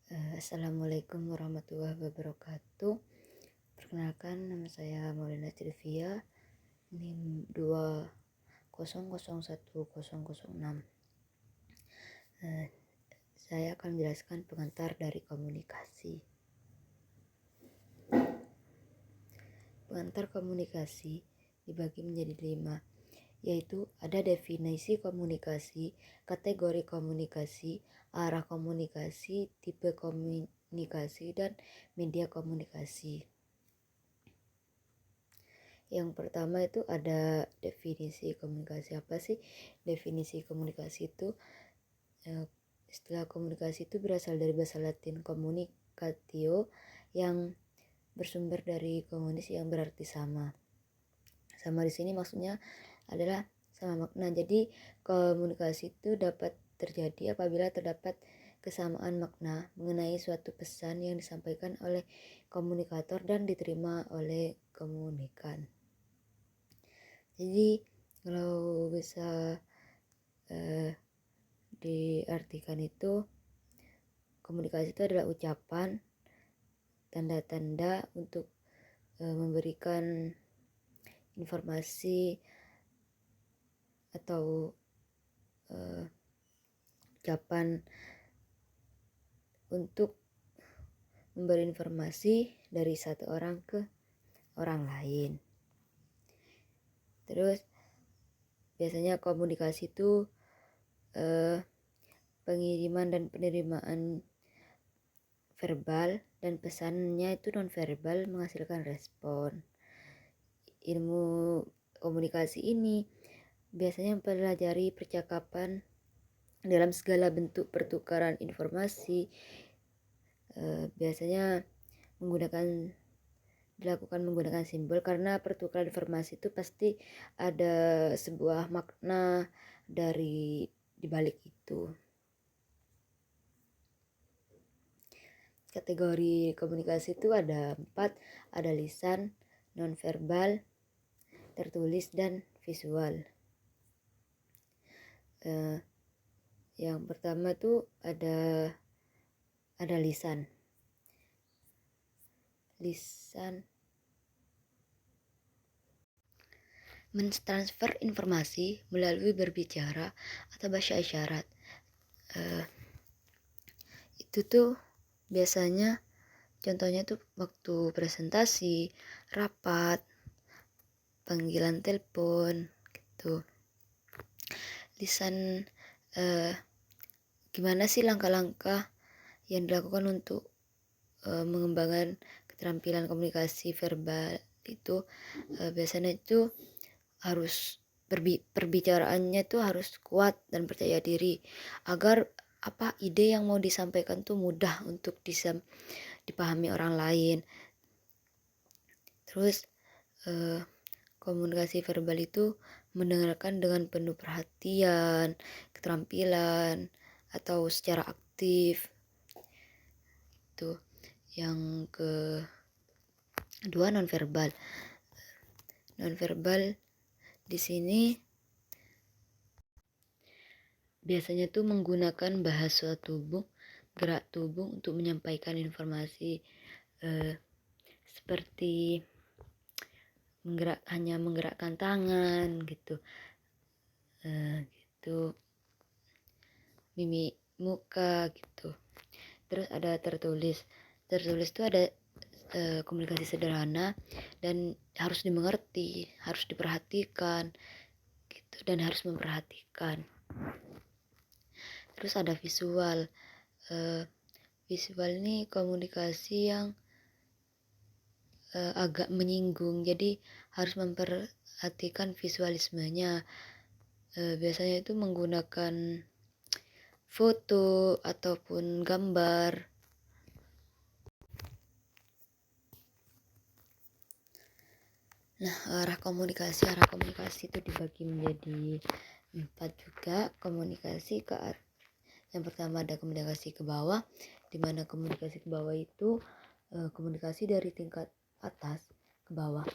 Assalamualaikum warahmatullahi wabarakatuh. Perkenalkan, nama saya Maulina Cilvia, NIM 2001006. Saya akan menjelaskan pengantar dari komunikasi. Pengantar komunikasi dibagi menjadi 5, yaitu ada definisi komunikasi, kategori komunikasi, arah komunikasi, tipe komunikasi, dan media komunikasi. Yang pertama itu ada definisi komunikasi. Apa sih definisi komunikasi itu? Istilah komunikasi itu berasal dari bahasa Latin communicatio yang bersumber dari komunis yang berarti sama. Sama di sini maksudnya adalah sama makna. Jadi komunikasi itu dapat terjadi apabila terdapat kesamaan makna mengenai suatu pesan yang disampaikan oleh komunikator dan diterima oleh komunikan. Jadi kalau bisa diartikan itu, komunikasi itu adalah ucapan, tanda-tanda untuk memberikan informasi atau ucapan untuk memberi informasi dari satu orang ke orang lain. Terus biasanya komunikasi itu pengiriman dan penerimaan verbal dan pesannya itu non verbal menghasilkan respon. Ilmu komunikasi ini biasanya mempelajari percakapan dalam segala bentuk pertukaran informasi. Biasanya dilakukan menggunakan simbol, karena pertukaran informasi itu pasti ada sebuah makna dari dibalik itu. Kategori komunikasi itu ada 4, ada lisan, nonverbal, tertulis, dan visual. Yang pertama tuh ada lisan. Lisan mentransfer informasi melalui berbicara atau bahasa isyarat. Itu tuh biasanya contohnya tuh waktu presentasi, rapat, panggilan telepon gitu. Lisan gimana sih langkah-langkah yang dilakukan untuk mengembangkan keterampilan komunikasi verbal itu? Biasanya itu harus perbicaraannya tuh harus kuat dan percaya diri agar ide yang mau disampaikan tuh mudah untuk dipahami orang lain. Terus komunikasi verbal itu mendengarkan dengan penuh perhatian, keterampilan, atau secara aktif. Itu yang kedua, nonverbal. Nonverbal di sini biasanya tuh menggunakan bahasa tubuh, gerak tubuh untuk menyampaikan informasi, seperti hanya menggerakkan tangan gitu, mimik muka gitu. Terus ada tertulis. Tertulis itu ada komunikasi sederhana dan harus dimengerti, harus diperhatikan gitu, dan harus memperhatikan. Terus ada visual. Visual ini komunikasi yang agak menyinggung, jadi harus memperhatikan visualismenya. Biasanya itu menggunakan foto ataupun gambar. Nah, arah komunikasi itu dibagi menjadi 4 juga. Komunikasi yang pertama ada komunikasi ke bawah, di mana komunikasi ke bawah itu komunikasi dari tingkat atas ke bawah.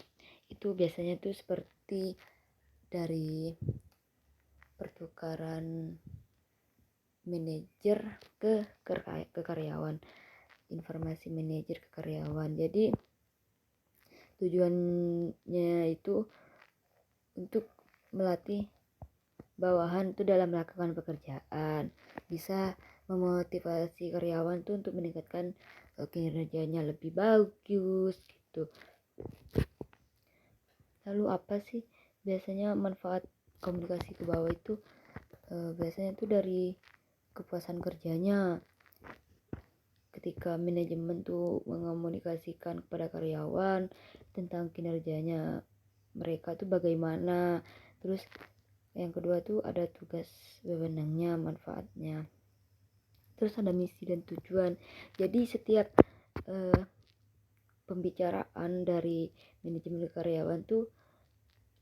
Itu biasanya tuh seperti dari pertukaran manajer ke karyawan, informasi manajer ke karyawan. Jadi tujuannya itu untuk melatih bawahan itu dalam melakukan pekerjaan, bisa memotivasi karyawan tuh untuk meningkatkan kinerjanya lebih bagus gitu. Lalu apa sih biasanya manfaat komunikasi ke bawah itu? Biasanya tuh dari kepuasan kerjanya, ketika manajemen tuh mengomunikasikan kepada karyawan tentang kinerjanya mereka tuh bagaimana. Terus yang kedua tuh ada tugas wewenangnya, manfaatnya. Terus ada misi dan tujuan. Jadi setiap pembicaraan dari manajemen karyawan tuh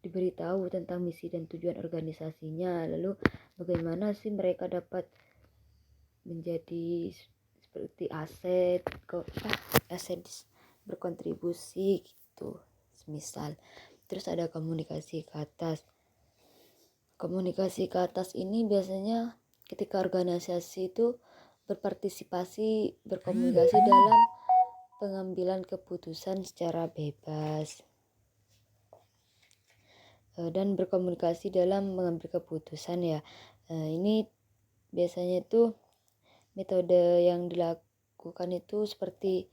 diberitahu tentang misi dan tujuan organisasinya, lalu bagaimana sih mereka dapat menjadi seperti aset berkontribusi gitu misal. Terus ada komunikasi ke atas. Komunikasi ke atas ini biasanya ketika organisasi itu berpartisipasi, berkomunikasi dalam pengambilan keputusan secara bebas dan berkomunikasi dalam mengambil keputusan ya. Ini biasanya itu metode yang dilakukan itu seperti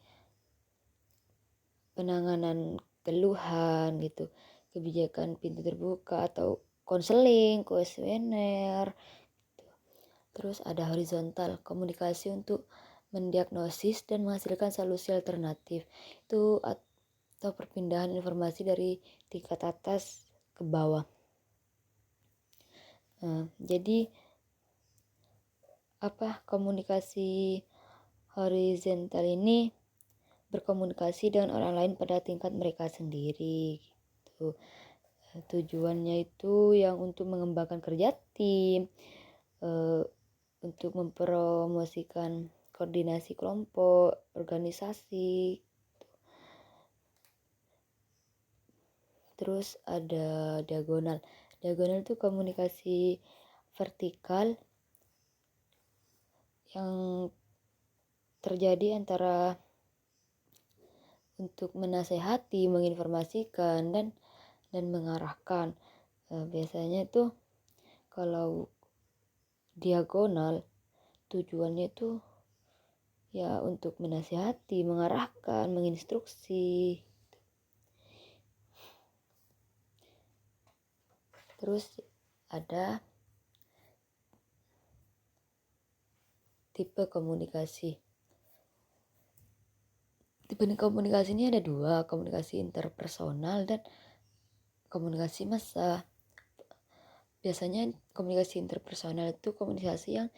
penanganan keluhan gitu, kebijakan pintu terbuka atau konseling, kuesioner gitu. Terus ada horizontal, komunikasi untuk mendiagnosis dan menghasilkan solusi alternatif itu atau perpindahan informasi dari tingkat atas ke bawah. Jadi komunikasi horizontal ini berkomunikasi dengan orang lain pada tingkat mereka sendiri gitu. Tujuannya itu yang untuk mengembangkan kerja tim, untuk mempromosikan koordinasi kelompok, organisasi. Terus ada diagonal. Diagonal itu komunikasi vertikal yang terjadi antara untuk menasehati, menginformasikan dan mengarahkan. Biasanya itu kalau diagonal tujuannya itu ya untuk menasehati, mengarahkan, menginstruksi. Terus ada tipe komunikasi. Tipe komunikasi ini ada dua, komunikasi interpersonal dan komunikasi massa. Biasanya komunikasi interpersonal itu komunikasi yang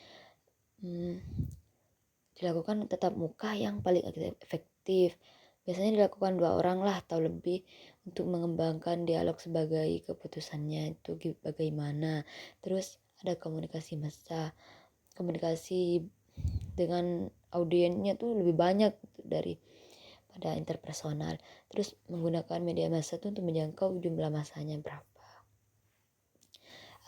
dilakukan tatap muka yang paling efektif. Biasanya dilakukan 2 orang lah atau lebih untuk mengembangkan dialog sebagai keputusannya itu bagaimana. Terus ada komunikasi massa. Komunikasi dengan audiennya tuh lebih banyak dari pada interpersonal. Terus menggunakan media massa tuh untuk menjangkau jumlah masanya berapa.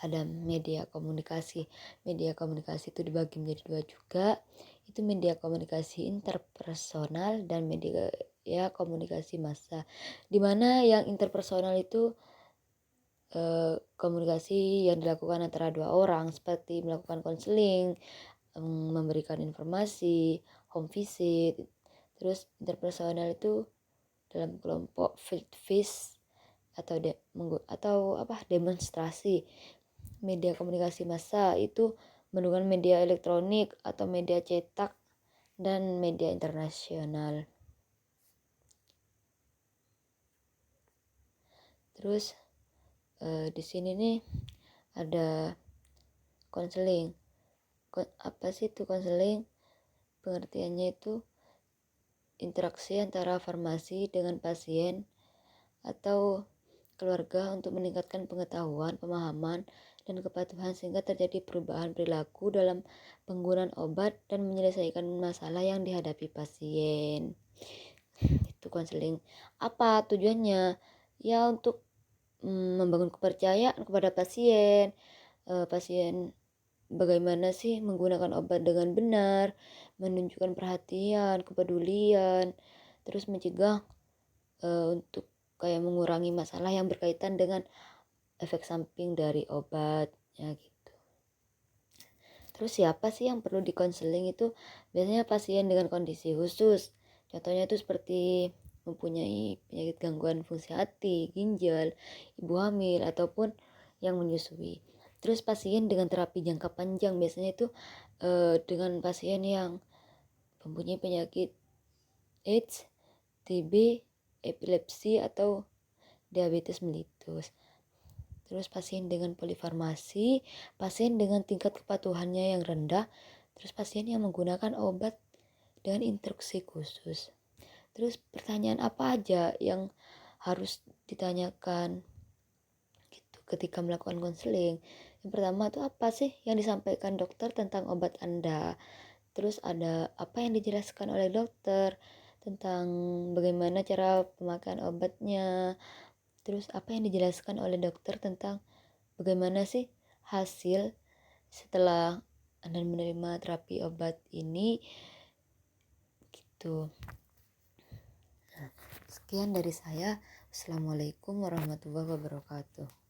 Ada media komunikasi. Media komunikasi itu dibagi menjadi 2 juga. Itu media komunikasi interpersonal dan media komunikasi massa. Dimana yang interpersonal itu komunikasi yang dilakukan antara 2 orang seperti melakukan konseling, memberikan informasi, home visit. Terus interpersonal itu dalam kelompok field visit atau demonstrasi. Media komunikasi massa itu menggunakan media elektronik atau media cetak dan media internasional. Terus di sini nih ada konseling. Apa sih itu konseling? Pengertiannya itu interaksi antara farmasi dengan pasien atau keluarga untuk meningkatkan pengetahuan, pemahaman, dan kepatuhan sehingga terjadi perubahan perilaku dalam penggunaan obat dan menyelesaikan masalah yang dihadapi pasien. Itu konseling. Apa tujuannya? Ya untuk membangun kepercayaan kepada pasien. Pasien bagaimana sih menggunakan obat dengan benar, menunjukkan perhatian, kepedulian, terus mencegah untuk kayak mengurangi masalah yang berkaitan dengan efek samping dari obat ya gitu. Terus siapa sih yang perlu dikonseling itu? Biasanya pasien dengan kondisi khusus. Contohnya itu seperti mempunyai penyakit gangguan fungsi hati, ginjal, ibu hamil, ataupun yang menyusui. Terus pasien dengan terapi jangka panjang, biasanya itu dengan pasien yang mempunyai penyakit AIDS, TB, epilepsi, atau diabetes mellitus. Terus pasien dengan polifarmasi, pasien dengan tingkat kepatuhannya yang rendah, terus pasien yang menggunakan obat dengan instruksi khusus. Terus pertanyaan apa aja yang harus ditanyakan gitu ketika melakukan konseling? Yang pertama itu apa sih yang disampaikan dokter tentang obat Anda? Terus ada apa yang dijelaskan oleh dokter tentang bagaimana cara pemakaian obatnya? Terus apa yang dijelaskan oleh dokter tentang bagaimana sih hasil setelah Anda menerima terapi obat ini gitu. Sekian dari saya. Assalamualaikum warahmatullahi wabarakatuh.